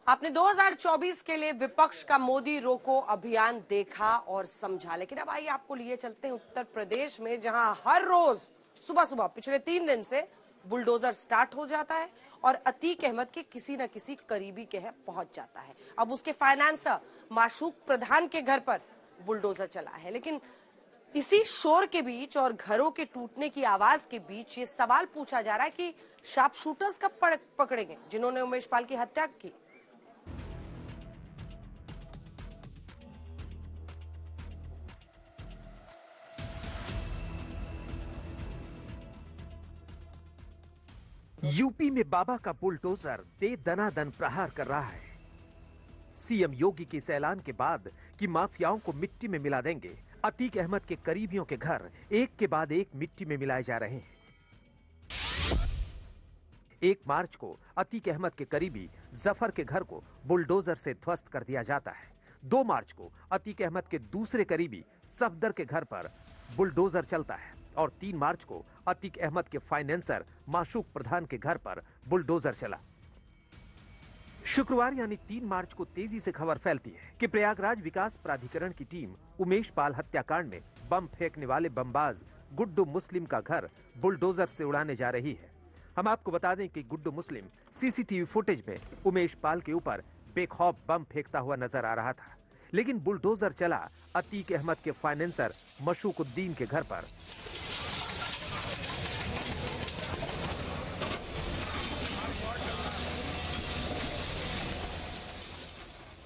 आपने 2024 के लिए विपक्ष का मोदी रोको अभियान देखा और समझा, लेकिन अब आइए आपको लिए चलते हैं उत्तर प्रदेश में, जहां हर रोज सुबह सुबह पिछले 3 दिन से बुलडोजर स्टार्ट हो जाता है और अतीक अहमद के किसी न किसी करीबी के यहाँ पहुंच जाता है। अब उसके फाइनेंसर माशूक प्रधान के घर पर बुलडोजर चला है, लेकिन इसी शोर के बीच और घरों के टूटने की आवाज के बीच ये सवाल पूछा जा रहा है कि शार्प शूटर्स कब पकड़ेंगे जिन्होंने उमेश पाल की हत्या की। यूपी में बाबा का बुलडोजर दे दनादन प्रहार कर रहा है। सीएम योगी के इस ऐलान के बाद कि माफियाओं को मिट्टी में मिला देंगे, अतीक अहमद के करीबियों के घर एक के बाद एक मिट्टी में मिलाए जा रहे हैं। 1 मार्च को अतीक अहमद के करीबी जफर के घर को बुलडोजर से ध्वस्त कर दिया जाता है। 2 मार्च को अतीक अहमद के दूसरे करीबी सफदर के घर पर बुलडोजर चलता है और 3 मार्च को अतीक अहमद के फाइनेंसर माशूक प्रधान के घर पर बुलडोजर चला। शुक्रवार यानी 3 मार्च को तेजी से खबर फैलती है कि प्रयागराज विकास प्राधिकरण की टीम उमेश पाल हत्याकांड में बम फेंकने वाले बमबाज गुड्डू मुस्लिम का घर बुलडोजर से उड़ाने जा रही है। हम आपको बता दें कि गुड्डू मुस्लिम सीसीटीवी फुटेज में उमेश पाल के ऊपर बेखौफ बम फेंकता हुआ नजर आ रहा था, लेकिन बुलडोजर चला अतीक अहमद के फाइनेंसर मशूकुद्दीन के घर पर।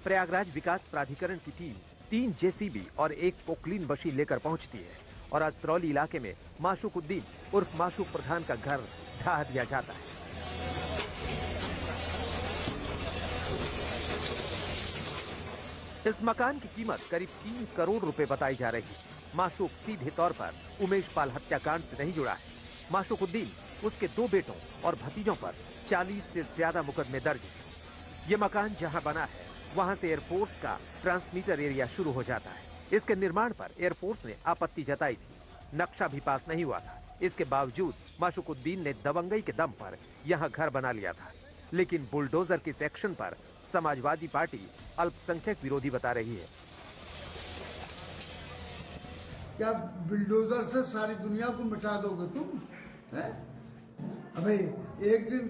प्रयागराज विकास प्राधिकरण की टीम 3 जेसीबी और 1 पोकलीन मशीन लेकर पहुंचती है और असरौली इलाके में माशूकुद्दीन उर्फ माशूक प्रधान का घर ढहा दिया जाता है। इस मकान की कीमत करीब 3 करोड़ रुपए बताई जा रही है। माशूक सीधे तौर पर उमेश पाल हत्याकांड से नहीं जुड़ा है। माशूकुद्दीन, उसके 2 बेटों और भतीजों पर 40 से ज्यादा मुकदमे दर्ज है। ये मकान जहां बना है वहां से एयरफोर्स का ट्रांसमीटर एरिया शुरू हो जाता है। इसके निर्माण पर एयरफोर्स ने आपत्ति जताई थी। नक्शा भी पास नहीं हुआ था। इसके बावजूद माशूकुद्दीन ने दबंगई के दम पर यहां घर बना लिया था, लेकिन बुलडोजर के इस एक्शन पर समाजवादी पार्टी अल्पसंख्यक विरोधी बता रही है। क्या बुलडोजर से सारी दुनिया को मिटा दोगे तुम? हैं? अबे एक दिन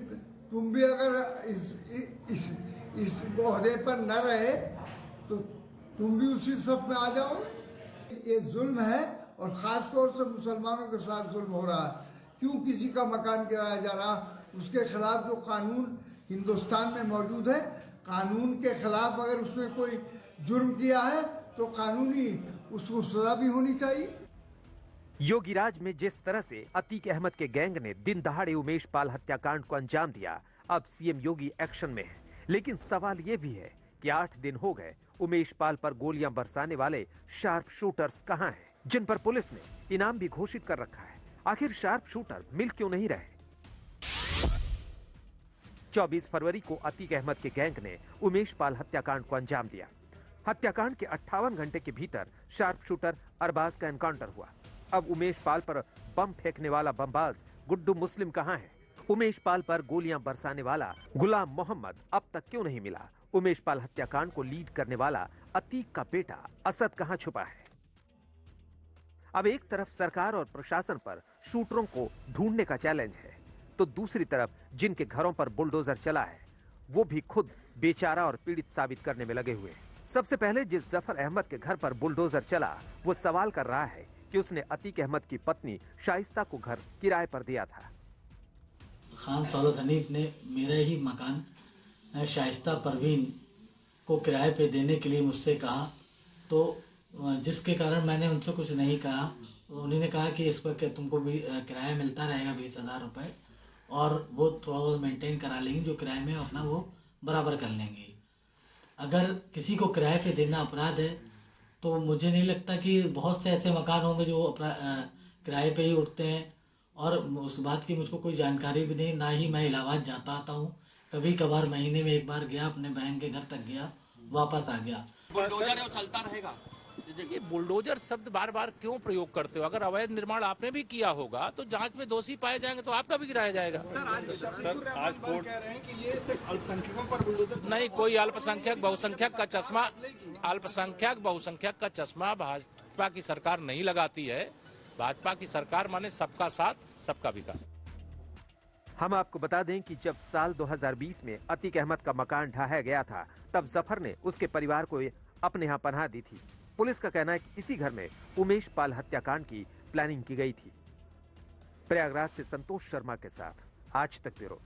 तुम भी अगर इस ओहदे पर न रहे तो तुम भी उसी सफ में आ जाओगे। ये जुल्म है और खास तौर से मुसलमानों के साथ जुल्म हो रहा है। क्यों किसी का मकान गिराया जा रहा? उसके खिलाफ जो कानून हिंदुस्तान में मौजूद है, कानून के खिलाफ अगर उसने कोई जुर्म किया है तो कानूनी उसको सजा भी होनी चाहिए। योगी राज में जिस तरह से अतीक अहमद के गैंग ने दिन दहाड़े उमेश पाल हत्याकांड को अंजाम दिया, अब सीएम योगी एक्शन में है। लेकिन सवाल यह भी है कि 8 दिन हो गए, उमेश पाल पर गोलियां बरसाने वाले शार्प शूटर्स कहां हैं, जिन पर पुलिस ने इनाम भी घोषित कर रखा है। आखिर शार्प शूटर मिल क्यों नहीं रहे? 24 फरवरी को अतीक अहमद के गैंग ने उमेश पाल हत्याकांड को अंजाम दिया। हत्याकांड के 58 घंटे के भीतर शार्प शूटर अरबाज का एनकाउंटर हुआ। अब उमेश पाल पर बम फेंकने वाला बमबाज गुड्डू मुस्लिम कहां है? उमेश पाल पर गोलियां बरसाने वाला गुलाम मोहम्मद अब तक क्यों नहीं मिला? उमेश पाल हत्याकांड को लीड करने वाला अतीक का बेटा असद कहां छुपा है? अब एक तरफ सरकार और प्रशासन पर शूटरों को ढूंढने का चैलेंज है, तो दूसरी तरफ जिनके घरों पर बुलडोजर चला है वो भी खुद बेचारा और पीड़ित साबित करने में लगे हुए हैं। सबसे पहले जिस जफर अहमद के घर पर बुलडोजर चला वो सवाल कर रहा है कि उसने अतीक अहमद की पत्नी शाइस्ता को घर किराए पर दिया था। खान सौलत हनीफ ने मेरा ही मकान शाइस्ता परवीन को किराए पे देने के लिए मुझसे कहा, तो जिसके कारण मैंने उनसे कुछ नहीं कहा। उन्होंने कहा कि इस पर तुमको भी किराया मिलता रहेगा 20,000 रुपये, और वो थोड़ा बहुत मेंटेन करा लेंगे, जो किराए में अपना वो बराबर कर लेंगे। अगर किसी को किराए पे देना अपराध है तो मुझे नहीं लगता कि बहुत से ऐसे मकान होंगे जो किराए पे ही उठते हैं, और उस बात की मुझको कोई जानकारी भी नहीं। ना ही मैं इलाहाबाद जाता आता हूँ, कभी कभार महीने में 1 बार गया, अपने बहन के घर तक गया, वापस आ गया। बुलडोजर है वो चलता रहेगा। देखिए, बुलडोजर शब्द बार बार क्यों प्रयोग करते हो? अगर अवैध निर्माण आपने भी किया होगा तो जांच में दोषी पाए जाएंगे तो आपका भी गिराया जाएगा। सर आज कोर्ट कह रहे हैं कि ये सिर्फ अल्पसंख्यकों पर बुलडोजर नहीं, कोई अल्पसंख्यक बहुसंख्यक का चश्मा, अल्पसंख्यक बहुसंख्यक का चश्मा भाजपा की सरकार नहीं लगाती है। भाजपा की सरकार माने सबका साथ सबका विकास। हम आपको बता दें कि जब साल 2020 में अतीक अहमद का मकान ढहाया गया था, तब जफर ने उसके परिवार को अपने यहाँ पनाह दी थी। पुलिस का कहना है कि इसी घर में उमेश पाल हत्याकांड की प्लानिंग की गई थी। प्रयागराज से संतोष शर्मा के साथ आज तक ब्यूरो।